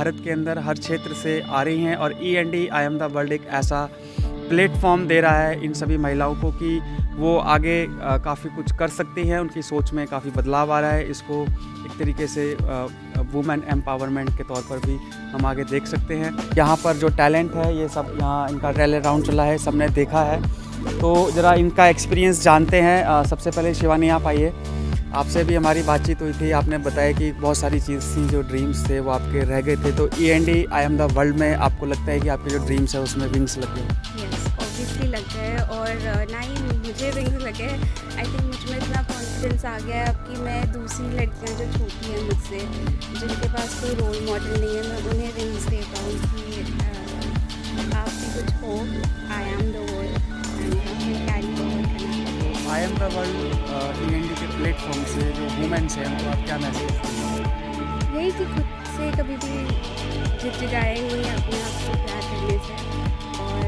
भारत के अंदर हर क्षेत्र से आ रही हैं और E&D I am the world एक ऐसा प्लेटफॉर्म दे रहा है इन सभी महिलाओं को कि वो आगे काफ़ी कुछ कर सकती हैं, उनकी सोच में काफ़ी बदलाव आ रहा है। इसको एक तरीके से वुमेन एम्पावरमेंट के तौर पर भी हम आगे देख सकते हैं। यहाँ पर जो टैलेंट है ये सब यहाँ इनका ट्रायल राउंड चला है, सबने देखा है, तो ज़रा इनका एक्सपीरियंस जानते हैं। सबसे पहले शिवानी आप आइए, आपसे भी हमारी बातचीत हुई थी, आपने बताया कि बहुत सारी चीज़ थी जो ड्रीम्स थे वो आपके रह गए थे, तो E&D I am the world में आपको लगता है कि आपके जो ड्रीम्स है उसमें विंग्स लग गए? यस, ऑब्वियसली लग गए, और ना ही मुझे विंग्स लगे, आई थिंक मुझ में इतना कॉन्फिडेंस आ गया है अब कि मैं दूसरी लड़कियां जो छोटी हैं मुझसे, जिनके पास कोई रोल मॉडल नहीं है, मैं उन्हें विंग्स देता हूँ कि आप भी कुछ हो, I am the world and हमें कैरी फॉरवर्ड करना। I am the world E&D के प्लेटफॉर्म से जो वुमेन्स हैं उनको आप क्या मैसेज देंगे? यही कि खुद से कभी भी झिझकाए नहीं अपने आप को प्यार करने से, और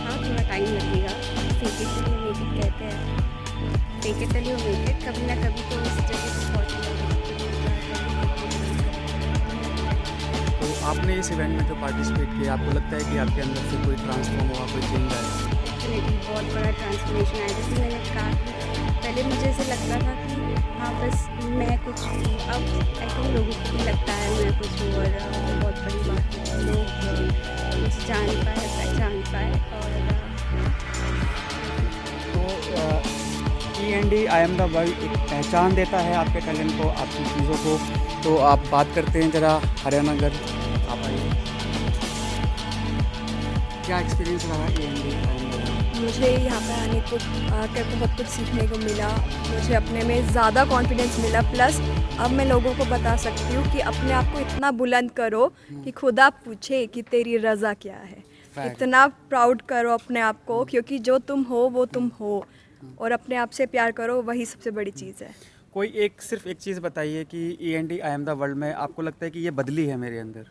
हाँ थोड़ा टाइम लगेगा, fake it till you make it कहते हैं, fake it till you make it, कभी ना कभी तो उस जगह पर पहुँचेगा। तो आपने इस इवेंट में जो पार्टिसिपेट किया, आपको लगता है कि आपके अंदर से कोई ट्रांसफॉर्म हुआ, कोई चेंज आया? डेफिनेटली बहुत बड़ा ट्रांसफॉर्मेशन आया। जैसे मैंने कहा कि पहले मुझे ऐसे लगता था कि हाँ बस मैं कुछ हूँ, अब आई थिंक लोगों को भी लगता है मैं कुछ हूँ, और बहुत बड़ी बात है लोग मुझे जान पाए, पहचान पाए। और तो E&D I am the world एक पहचान देता है आपके टैलेंट को, आपकी चीज़ों को। तो आप बात करते हैं ज़रा हरियाणा, आप आइए, क्या एक्सपीरियंस रहा E&D I am the world? मुझे यहाँ पर आने को आकर बहुत कुछ सीखने को मिला, मुझे अपने में ज़्यादा कॉन्फिडेंस मिला, प्लस अब मैं लोगों को बता सकती हूँ कि अपने आप को इतना बुलंद करो कि खुदा पूछे कि तेरी रज़ा क्या है। इतना प्राउड करो अपने आप को, क्योंकि जो तुम हो वो तुम हो, और अपने आप से प्यार करो, वही सबसे बड़ी चीज़ है। कोई सिर्फ एक चीज़ बताइए कि E&D I am the world में आपको लगता है कि ये बदली है मेरे अंदर?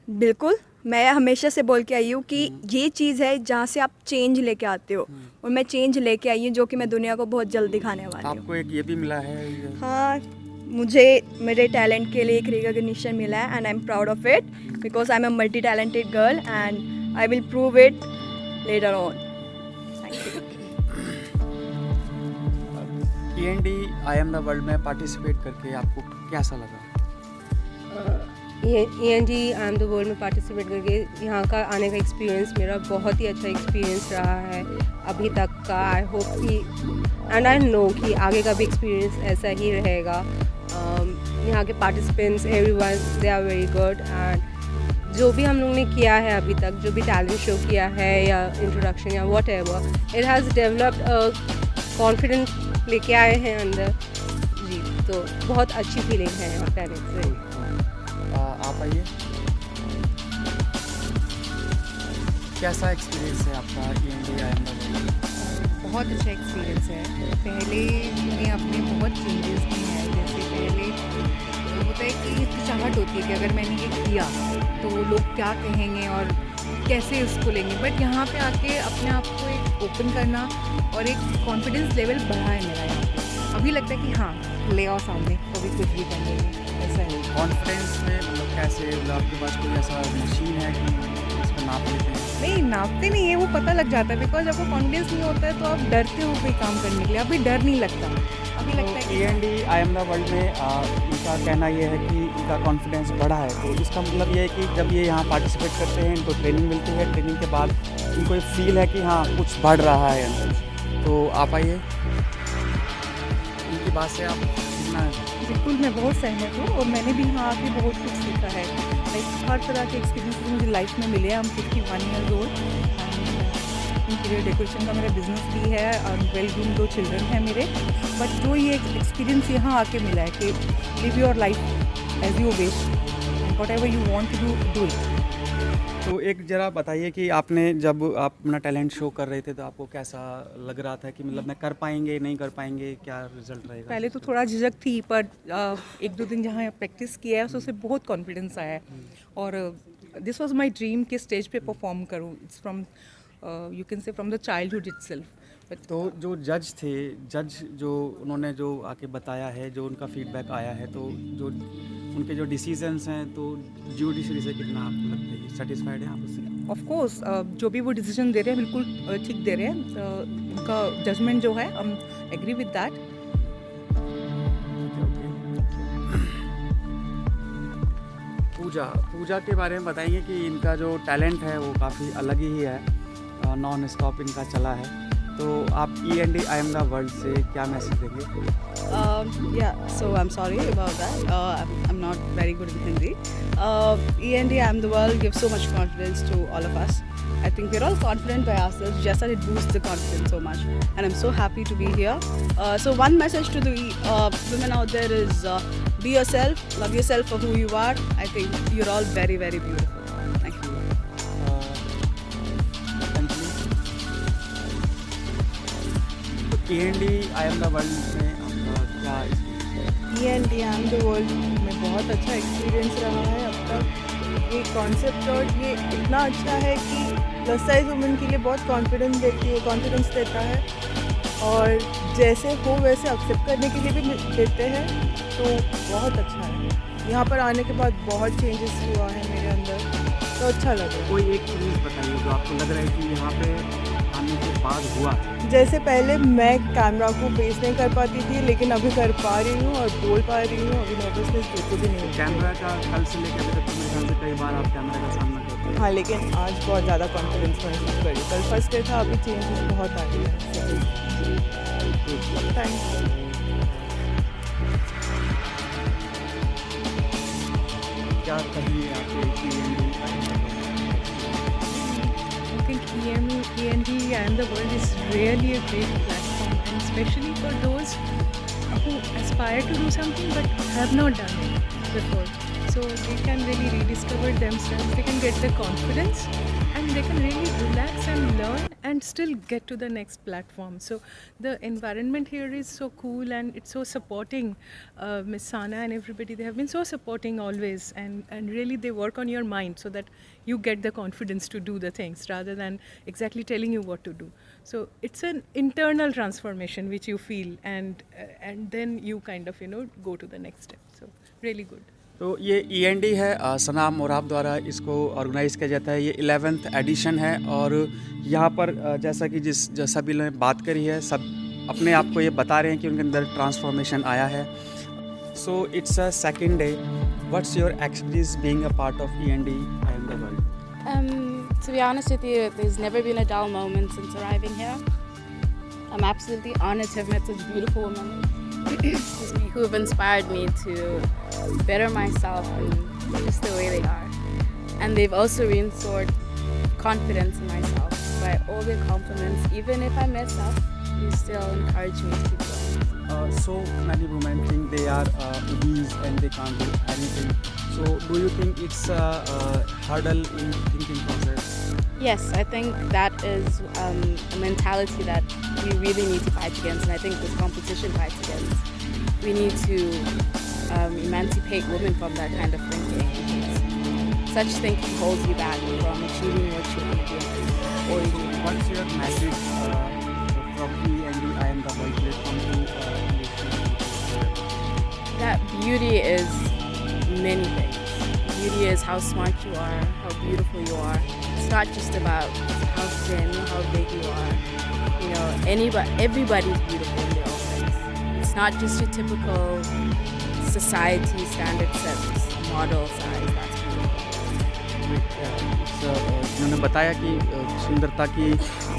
बिल्कुल, मैं हमेशा से बोल के आई हूँ कि ये चीज़ है जहाँ से आप चेंज लेके आते हो, और मैं चेंज लेके आई हूँ जो कि मैं दुनिया को बहुत जल्द दिखाने वाली हूँ। आपको एक ये भी मिला है? हाँ, मुझे मेरे टैलेंट के लिए एक रिकॉग्निशन मिला है, and I am proud of it because I am a multi talented girl and I will prove it later on. Thank you. E&D I am the world में पार्टिसिपेट करके आपको कैसा लगा? E&D I am the world में participate करके यहाँ का आने का एक्सपीरियंस मेरा बहुत ही अच्छा एक्सपीरियंस रहा है अभी तक का। आई होप कि एंड आई नो कि आगे का भी एक्सपीरियंस ऐसा ही रहेगा। यहाँ के participants everyone they are very good, and जो भी हम लोग ने किया है अभी तक, जो भी टैलेंट शो किया है या इंट्रोडक्शन या what ever, it has developed confidence लेके आए हैं अंदर जी। तो बहुत अच्छी फीलिंग है यहाँ टैलेंट से। आप आइए, कैसा एक्सपीरियंस है आपका E&D I am the world? बहुत अच्छा एक्सपीरियंस है। पहले मैंने अपने बहुत चेंजेस किए हैं, जैसे पहले होता है कि हिचकिचाहट होती है कि अगर मैंने ये किया तो लोग क्या कहेंगे और कैसे उसको लेंगे, बट यहाँ पे आके अपने आप को एक ओपन करना और एक कॉन्फिडेंस लेवल बढ़ा है मेरा यहाँ पे। अभी लगता है कि हाँ ले आओ सामने, कभी कुछ भी कर लेंगे, ऐसा है। कॉन्फिडेंस में मतलब कैसे, मतलब आपके पास कोई ऐसा मशीन है कि इसको नाप लेते हैं? नहीं, नापते नहीं है, वो पता लग जाता है, बिकॉज आपको कॉन्फिडेंस नहीं होता है तो आप डरते हो कोई काम करने के लिए। अभी डर नहीं लगता, अभी लगता है कि E&D I am the world में इनका कहना ये है कि इनका कॉन्फिडेंस बढ़ा है, तो इसका मतलब ये है कि जब ये यहाँ पार्टिसिपेट करते हैं इनको ट्रेनिंग मिलती है, ट्रेनिंग के बाद इनको एक फील है कि हाँ कुछ बढ़ रहा है अंदर। तो आप आइए, इनकी बात से आप कितना? बिल्कुल, मैं बहुत सहमत हूँ, और मैंने भी यहाँ आके बहुत कुछ सीखा है। लाइक हर तरह के एक्सपीरियंस मुझे लाइफ में मिले हैं। हम 51 ईयर्स ओल्ड, इंटीरियर डेकोरेशन का मेरा बिजनेस भी है और वेल ग्रूम 2 चिल्ड्रन हैं मेरे। बट जो ये एक्सपीरियंस यहाँ आके मिला है कि live your life as you wish, whatever you want to do it. तो एक ज़रा बताइए कि आपने जब आप अपना टैलेंट शो कर रहे थे तो आपको कैसा लग रहा था कि मतलब मैं कर पाएंगे नहीं कर पाएंगे, क्या रिजल्ट रहेगा? पहले तो थोड़ा झिझक थी, पर 1-2 दिन जहाँ प्रैक्टिस किया है उससे बहुत कॉन्फिडेंस आया है। और दिस वाज माय ड्रीम कि स्टेज पे परफॉर्म करूँ। It's from you can say from the childhood itself. तो जो जज थे, जज जो उन्होंने जो आके बताया है, जो उनका फीडबैक आया है, तो जो उनके जो डिसीजंस हैं, तो जुडिशरी से कितना आपको लगता है सेटिस्फाइड हैं आप उससे? ऑफ कोर्स जो भी वो डिसीजन दे रहे हैं बिल्कुल ठीक दे रहे हैं, उनका जजमेंट जो है हम एग्री विद दैट। पूजा के बारे में बताएंगे कि इनका जो टैलेंट है वो काफ़ी अलग ही है, नॉन स्टॉप इनका चला है। तो आप E&D I am the world से क्या मैसेज देंगे? Yeah, so I'm sorry about that. I'm not very good in Hindi. E&D I'm the world gives so much confidence to all of us. I think we're all confident by ourselves, just that it boosts the confidence so much. And I'm so happy to be here. So one message to the women out there is be yourself, love yourself for who you are. I think you're all very, very beautiful. Thank you. E&D I am the world में आपका क्या E&D I am the world में बहुत अच्छा experience रहा है अब तक। ये कॉन्सेप्ट और ये इतना अच्छा है कि प्लस साइज वुमेन के लिए बहुत कॉन्फिडेंस देता है और जैसे हो वैसे एक्सेप्ट करने के लिए भी देते हैं, तो बहुत अच्छा है। यहाँ पर आने के बाद बहुत चेंजेस हुआ है मेरे अंदर, तो अच्छा लग रहा है। कोई एक चीज़ बताइए जो आपको लग रहा है कि यहाँ पे आने के बाद हुआ? जैसे पहले मैं कैमरा को फेस नहीं कर पाती थी, लेकिन अभी कर पा रही हूँ और बोल पा रही हूँ। अभी नर्वसनेस बिल्कुल भी नहीं होती। कैमरा का कल से लेकर अभी तक मेरे ख्याल से कई बार आप कैमरा का सामना करते हैं। हाँ, लेकिन आज बहुत ज़्यादा कॉन्फिडेंस महसूस करी। कल फर्स्ट डे था, अभी चेंजेस बहुत आ रही है। थैंक क्या कहिए आपके I think E&D and the world is really a great platform, and especially for those who aspire to do something but have not done it before. So they can really rediscover themselves, they can get the confidence, and they can really relax and learn and still get to the next platform. So the environment here is so cool and it's so supporting. Miss Sana and everybody, they have been so supporting always, and really they work on your mind so that you get the confidence to do the things rather than exactly telling you what to do. So it's an internal transformation which you feel, and then you kind of go to the next step. So really good. तो ये E&D है, सना मोराब द्वारा इसको organise किया जाता है। ये 11th addition है और यहाँ पर जैसा कि जैसा भी लोगों ने बात करी है, सब अपने आप को ये बता रहे हैं कि उनके अंदर ट्रांसफॉर्मेशन आया है। So it's a second day, what's your experience being a part of E&D I am the world? To be honest with you, there's never been a dull moment since arriving here. I'm absolutely honored to have met such beautiful women excuse me, who have inspired me to better myself and just the way they are. And they've also reinforced confidence in myself by all their compliments. Even if I mess up, you still encourage me to keep going. So many women think they are obese and they can't do anything. So do you think it's a hurdle in thinking process? Yes, I think that is a mentality that we really need to fight against, and I think this competition fights against. We need to emancipate women from that kind of thinking, because such thinking holds you back from achieving what you want to do or you dream. What's your message from E&D I am the world platform to That beauty is many things. Beauty is how smart you are, how beautiful you are. It's not just about how thin, how big you are. Everybody's beautiful in their own ways. It's not just your typical society standard sets, model size. That's beautiful. उन्होंने बताया कि सुंदरता की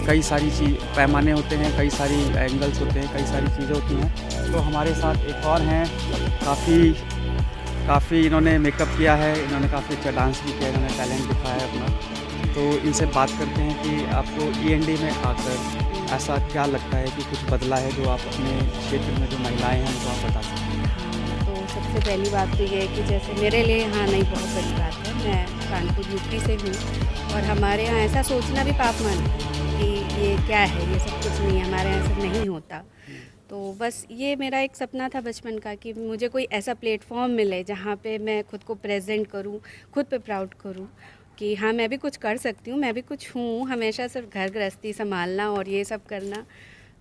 कई सारी पैमाने होते हैं, कई सारी एंगल्स होते हैं, कई सारी चीज़ें होती हैं। तो हमारे साथ एक और हैं, काफ़ी इन्होंने मेकअप किया है, इन्होंने काफ़ी अच्छा डांस भी किया, इन्होंने टैलेंट दिखाया है अपना। तो इनसे बात करते हैं कि आपको E&D में आकर ऐसा क्या लगता है कि कुछ बदला है जो आप अपने क्षेत्र में जो महिलाएं हैं उनको आप बता सकते हैं? तो सबसे पहली बात तो ये है कि जैसे मेरे लिए यहाँ नहीं बहुत बड़ी बात है, मैं कानपुर यूपी से हूँ और हमारे यहाँ ऐसा सोचना भी पाप मान कि ये क्या है, ये सब कुछ नहीं है, हमारे यहाँ सब नहीं होता। तो बस ये मेरा एक सपना था बचपन का कि मुझे कोई ऐसा प्लेटफॉर्म मिले जहाँ पे मैं खुद को प्रेजेंट करूँ, खुद पे प्राउड करूँ कि हाँ मैं भी कुछ कर सकती हूँ, मैं भी कुछ हूँ। हमेशा सिर्फ घर गृहस्थी संभालना और ये सब करना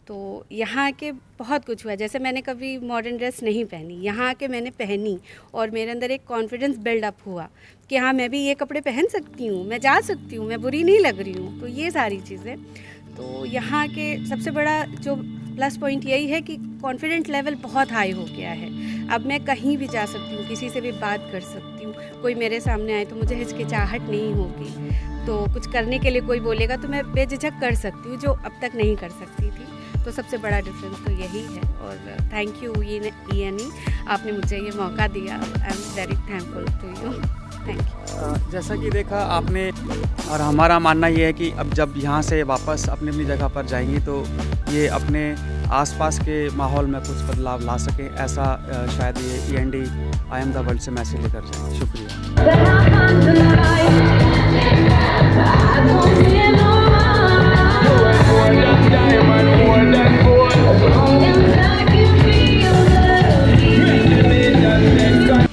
तो यहाँ के बहुत कुछ हुआ, जैसे मैंने कभी मॉडर्न ड्रेस नहीं पहनी, यहाँ आके मैंने पहनी और मेरे अंदर एक कॉन्फिडेंस बिल्डअप हुआ कि हाँ मैं भी ये कपड़े पहन सकती हूँ, मैं जा सकती हूँ, मैं बुरी नहीं लग रही हूँ। तो ये सारी चीज़ें, तो यहाँ के सबसे बड़ा जो प्लस पॉइंट यही है कि कॉन्फिडेंट लेवल बहुत हाई हो गया है। अब मैं कहीं भी जा सकती हूँ, किसी से भी बात कर सकती हूँ, कोई मेरे सामने आए तो मुझे हिचकिचाहट नहीं होगी, तो कुछ करने के लिए कोई बोलेगा तो मैं बेझिझक कर सकती हूँ, जो अब तक नहीं कर सकती थी। तो सबसे बड़ा डिफरेंस तो यही है और थैंक यू ENE, आपने मुझे ये मौका दिया। I am very thankful to you, thank you. जैसा कि देखा आपने, और हमारा मानना ये है कि अब जब यहाँ से वापस अपनी अपनी जगह पर जाएंगी तो ये अपने आसपास के माहौल में कुछ बदलाव ला सकें, ऐसा शायद ये END I Am The World से मैसेज लेकर जाएंगे। शुक्रिया।